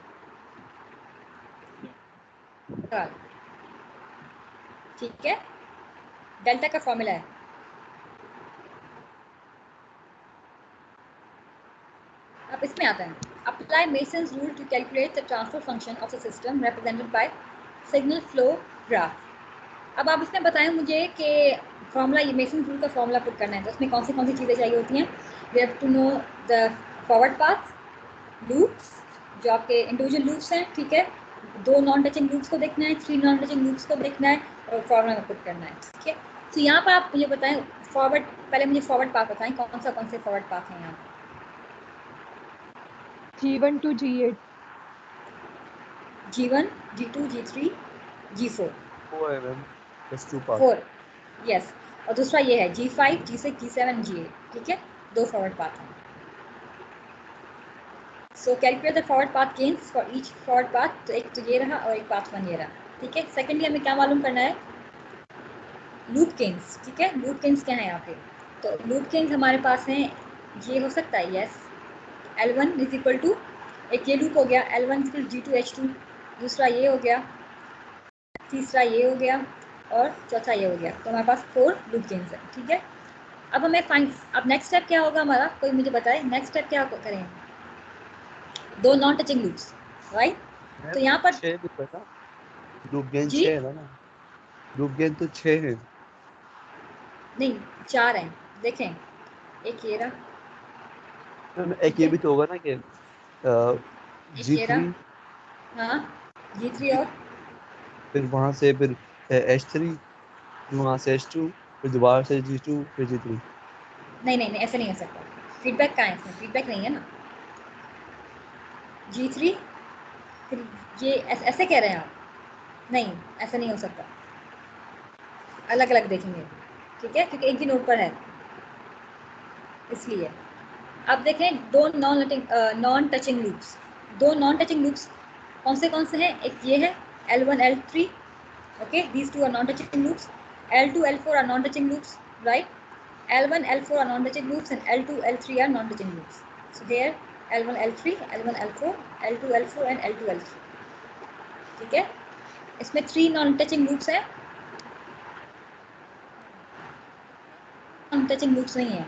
ठीक है, डेल्टा का फॉर्मूला है। अब इसमें आता है apply Mason's rule to calculate the transfer function of the system represented by signal flow graph. अब आप इसमें बताएं मुझे कि फॉर्मूला, ये मेसन्स रूल का फॉर्मूला पुट करना है तो उसमें कौन सी चीज़ें चाहिए होती हैं। We have to know the forward path, loops जो आपके इंडिविजुअल लूप्स हैं, ठीक है, 2 नॉन टचिंग लूप्स को देखना है, 3 नॉन टचिंग लूप्स को देखना है और फॉर्मूला में पुट करना है, ठीक है। तो यहाँ पर आप मुझे बताएं फॉरवर्ड, पहले मुझे फॉरवर्ड पाथ बताएं कौन से फॉरवर्ड पाथ हैं यहाँ पर। G1 to G8, G1 G2 G3 G4 4 है मैम, बस 2 पार्ट। 4, यस। और दूसरा ये है G5 G6 G7 G8, ठीक है, 2 फॉरवर्ड पाथ हैं। सो calculate the forward path gains for each forward path. तो एक तो ये रहा और एक पाथ 1 ये रहा, ठीक है। सेकेंडली हमें क्या मालूम करना है, लूप गेन्स, ठीक है। लूप गेन्स क्या है यहाँ पे, तो लूप गेन्स हमारे पास हैं, ये हो सकता है yes L1 is equal to, एक ये लूप हो गया L1 G2 H2, दूसरा ये हो गया, तीसरा ये हो गया और चौथा ये हो गया। तो हमारे पास 4 लूप गेन्स है, ठीक है। अब हमें फाइंड, अब नेक्स्ट स्टेप क्या होगा हमारा, कोई मुझे बताए नेक्स्ट स्टेप क्या करें। 2 नॉन टचिंग लूप्स, राइट। तो यहाँ पर 6 भी पता, लूप गेन जी 6 है ना, लूप गेन तो 6 है। नहीं 4 हैं, देखें एक ये रहा, मैम एक ये भी तो होगा ना कि एक ये G3, रहा, हाँ G3 और फिर वहां से फिर H3, फिर वहां से H2, फिर दोबारा से G2, फिर G3। नहीं ऐसे नहीं हो सकता, फीडबैक कहाँ है इसमें, फीडबैक नहीं है ना। G3 फिर ये ऐसे कह रहे हैं आप, नहीं, ऐसा नहीं हो सकता, अलग अलग देखेंगे, ठीक है, क्योंकि एक ही नोड पर है इसलिए। अब देखें दो नॉन टचिंग लूप्स, दो नॉन टचिंग लूप्स कौन से हैं? एक ये है L1 L3, okay, these two are non-touching loops. L2 L4 are non-touching loops, right? L1 L4 are non-touching loops and L2 L3 are non-touching loops. So here L1 L3, L1 L4, L2 L4 and L2 L3, ठीक है। इसमें 3 non-touching loops हैं, non-touching loops नहीं है,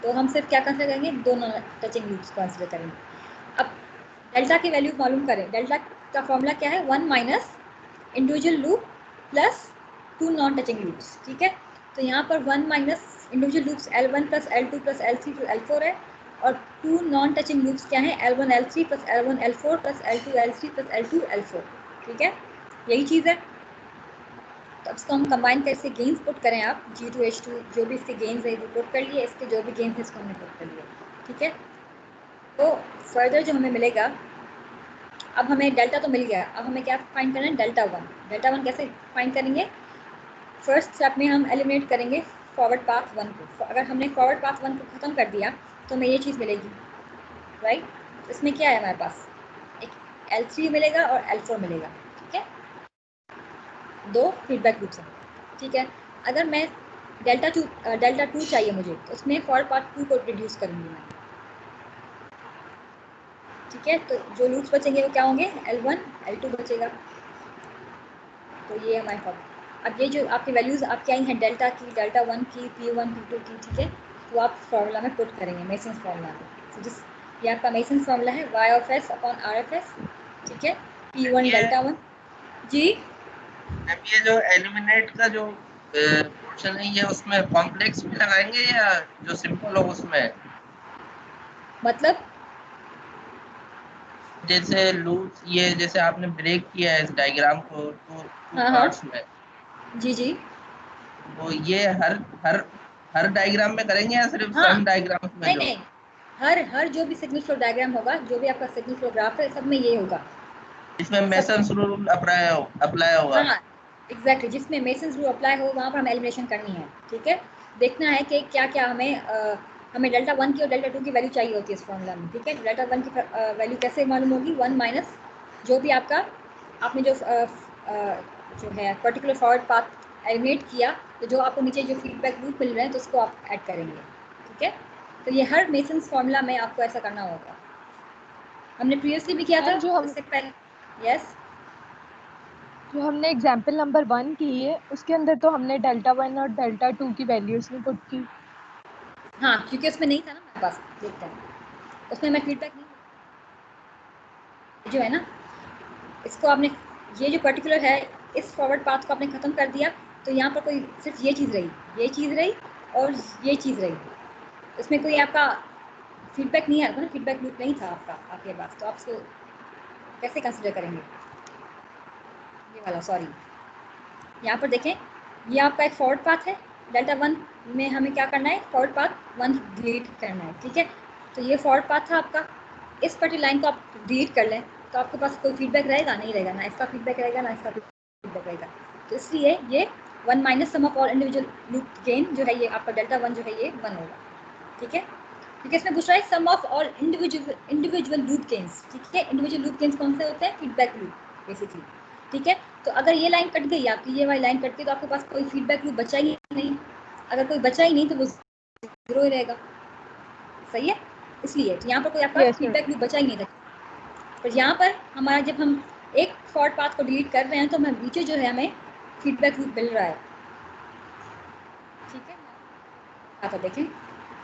तो हम सिर्फ क्या कंसिडर करेंगे? दो non-touching loops कंसिडर करेंगे। अब डेल्टा की वैल्यू मालूम करें। डेल्टा का फॉर्मूला क्या है? 1 minus individual loop plus 2 non touching loops, ठीक है। तो यहाँ पर 1 minus individual loops L1 plus L2 plus L3 plus L4 है, और 2 नॉन टचिंग लूप्स क्या हैं? L1 L3 plus L1 L4 plus L2 L3 plus L2 L4, ठीक है, यही चीज़ है। तो अब इसको हम कंबाइन करके गेन्स पुट करें, आप G2H2 जो भी इसके गेन्स है वो पुट कर लिए, इसके जो भी गेन्स है इसको हमने पुट कर लिया, ठीक है। तो फर्दर जो हमें मिलेगा, अब हमें डेल्टा तो मिल गया, अब हमें क्या फाइंड करना है? Delta one. डेल्टा वन कैसे फाइंड करेंगे? फर्स्ट स्टेप में हम एलिमिनेट करेंगे फॉरवर्ड पाथ वन को। अगर हमने फॉरवर्ड पाथ वन को ख़त्म कर दिया तो हमें ये चीज़ मिलेगी, राइट। इसमें क्या है हमारे पास? एक L3 मिलेगा और L4 मिलेगा, ठीक है, दो फीडबैक लूप्स हैं, ठीक है। अगर मैं डेल्टा टू चाहिए मुझे, तो उसमें फॉरवर्ड पाथ टू को रिड्यूस करूँगी मैं, ठीक है। तो जो लूप्स बचेंगे वो क्या होंगे? L1 L2 बचेगा। तो ये हमारे पास। अब ये जो आपकी वैल्यूज़ आपकी आई हैं डेल्टा की, डेल्टा वन की, P1 P2 की, ठीक है, तो आप फार्मूला में पुट करेंगे, मेसन्स फार्मूला में। तो जिस ये आपका मेसन्स फार्मूला है Y of S upon R of S, ठीक है, P1 ये डेल्टा वन। जी, अब ये जो एलिमिनेट का जो पोर्शन है, ये उसमें कॉम्प्लेक्स भी लगाएंगे या जो सिंपल हो उसमें? मतलब जैसे लूप्स, ये जैसे आपने ब्रेक किया है इस डायग्राम को टू हाँ हाँ, पार्ट्स में, जी जी, तो ये हर हर हर डायग्राम में करेंगे या सिर्फ हाँ, सम डायग्राम्स में? नहीं जो नहीं, हर जो भी सिग्नल फ्लो डायग्राम होगा, जो भी आपका सिग्नल फ्लो ग्राफ है, सब में ये होगा, इसमें सब। मेसन्स रूल अप्लाई होगा। हाँ एग्जैक्टली, जिसमें मेसन्स रूल अप्लाई हो वहाँ पर हमें एलिमिनेशन करनी है, ठीक है। देखना है कि क्या क्या हमें डेल्टा वन की और डेल्टा टू की वैल्यू चाहिए होती है इस फॉर्मूला में, ठीक है। डेल्टा वन की वैल्यू कैसे मालूम होगी? 1 माइनस जो भी आपका आपने जो है पर्टिकुलर फॉरवर्ड पाथ एलिमिनेट किया, तो जो आपको नीचे जो फीडबैक लूप मिल रहे हैं तो उसको आप ऐड करेंगे, ठीक है। तो ये हर मेसन्स फॉर्मूला में आपको ऐसा करना होगा। हमने प्रीवियसली भी किया था, मैम जो हम इससे पहले। यस, जो हमने एग्जाम्पल नंबर 1 की है उसके अंदर तो हमने डेल्टा 1 और डेल्टा 2 की वैल्यूज नहीं पुट की। हाँ, क्योंकि उसमें नहीं था ना मेरे पास, देखते हैं उसमें मैं फीडबैक नहीं जो है ना, इसको आपने ये जो पर्टिकुलर है इस फॉरवर्ड पाथ को आपने ख़त्म कर दिया, तो यहाँ पर कोई सिर्फ ये चीज़ रही, ये चीज़ रही और ये चीज़ रही, इसमें कोई आपका फीडबैक नहीं आया था ना, फीडबैक लूप नहीं था आपके पास, तो आप इसको कैसे कंसिडर करेंगे? ये वाला, सॉरी, यहाँ पर देखें, ये आपका एक फॉरवर्ड पाथ है, डेल्टा वन में हमें क्या करना है? फॉरवर्ड पाथ वन डिलीट करना है, ठीक है। तो ये फॉरवर्ड पाथ था आपका, इस पर्टिकुलर लाइन को आप डिलीट कर लें तो आपके पास कोई फीडबैक रहेगा? नहीं रहेगा, ना इसका फीडबैक रहेगा ना इसका फीडबैक रहेगा। तो इसलिए ये 1 minus sum of all individual loop gain जो है, ये आपका डेल्टा वन जो है ये 1 होगा, ठीक है। क्योंकि इसमें पूछ रहा है sum of all individual loop gains, ठीक है। इंडिविजुअल लूप गेन्स कौन से होते हैं? फीडबैक लूप बेसिकली, ठीक है। तो अगर ये लाइन कट गई आपकी, ये वाली लाइन कट गई, तो आपके पास कोई फीडबैक लूप बचा ही नहीं। अगर कोई बचा ही नहीं तो वो जीरो ही रहेगा, सही है। इसलिए तो यहाँ पर कोई आपका Yes, sir. फीडबैक लूप बचा ही नहीं था। पर यहाँ पर हमारा जब हम एक फॉरवर्ड पाथ को डिलीट कर रहे हैं तो हमें नीचे जो है हमें फीडबैक लूप मिल रहा है, ठीक है। यहाँ पर देखें,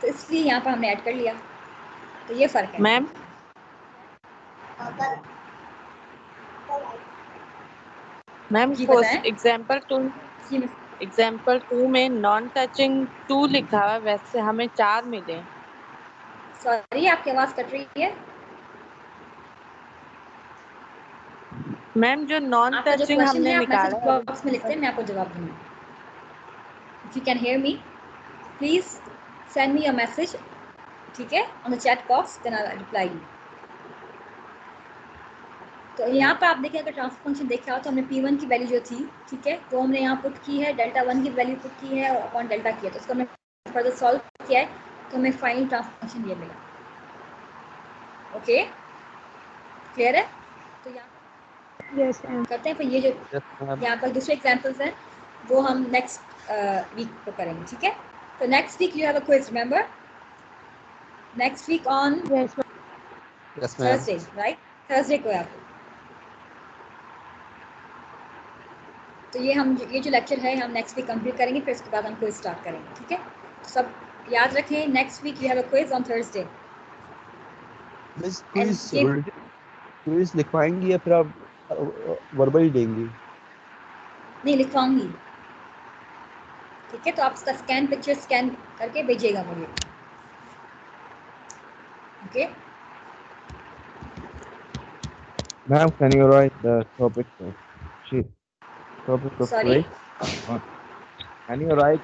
तो इसलिए यहाँ पर हमने ऐड कर लिया, तो ये फ़र्क है। मैम मैम जी फर्स्ट बताएं। जी एग्जाम्पल 2 में नॉन टचिंग 2 लिखा हुआ है, वैसे हमें 4 मिले। सॉरी, आपकी आवाज़ कट रही है। मैम जो नॉन आपका जो टचिंग क्वेश्चन हमने है आप मैसेज निकाला है वो बॉक्स में लिखते हैं, मैं आपको जवाब दूंगी। If you can hear me please send me a message, ठीक है, on the chat box, then I will reply you. तो यहाँ पर आप देखें, अगर ट्रांसफर फंक्शन देखा हो तो हमने P1 की वैल्यू जो थी, ठीक है, वो हमने यहाँ पुट की है, डेल्टा 1 की वैल्यू पुट की है और अपॉन डेल्टा की है, तो उसको हमने फर्दर सॉल्व किया है, तो हमें फाइनल ट्रांसफर फंक्शन ये मिला। ओके, क्लियर है? तो यहाँ यस मैम। करते हैं, फिर ये जो Yes, ma'am. यहाँ पर दूसरे एग्जाम्पल्स हैं वो हम नेक्स्ट वीक को करेंगे, ठीक है? तो next week you have a quiz, remember? Next week on yes ma'am. Yes, ma'am. Thursday, right? Thursday को है आपको। तो ये जो लेक्चर है हम नेक्स्ट वीक कंप्लीट करेंगे, फिर उसके बाद हम क्विज स्टार्ट करेंगे, ठीक है? तो सब याद रखें, next week you have a quiz on Thursday. Miss, And quiz लिखवाएंगी या फिर आप वर्बल ही देंगी? नहीं, लिखवाऊंगी, ठीक है? तो आप उसका पिक्चर स्कैन करके भेजिएगा मुझे, okay? Ma'am, can you write the topic of sheet? Topic of Sorry? quiz? Can you write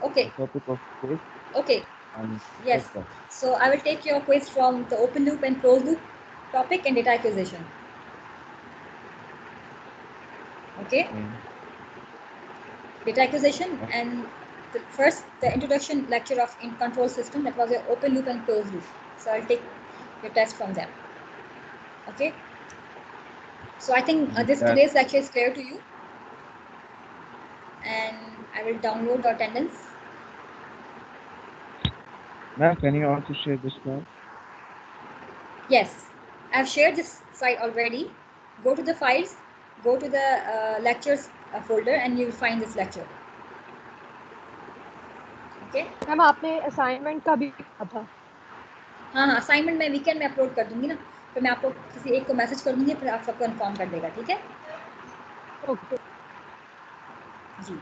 Okay, the topic of quiz okay, and yes. check that? So I will take your quiz from the open loop and closed loop topic and data acquisition. Okay, data acquisition and the introduction lecture of in control system, that was your open loop and closed loop. So I'll take your test from them. Okay. So I think today's lecture is clear to you, and I will download the attendance. Ma'am, can you also share this slide? Yes, I've shared this slide already. Go to the files, go to the lectures folder, and you will find this lecture. Okay. Ma'am आपने असाइनमेंट का भी कहा था। हाँ, असाइनमेंट मैं वीकेंड में अपलोड कर दूंगी ना, फिर मैं आपको किसी एक को मैसेज कर दूंगी, फिर आप सबको इन्फॉर्म कर देगा, ठीक है? ओके। जी।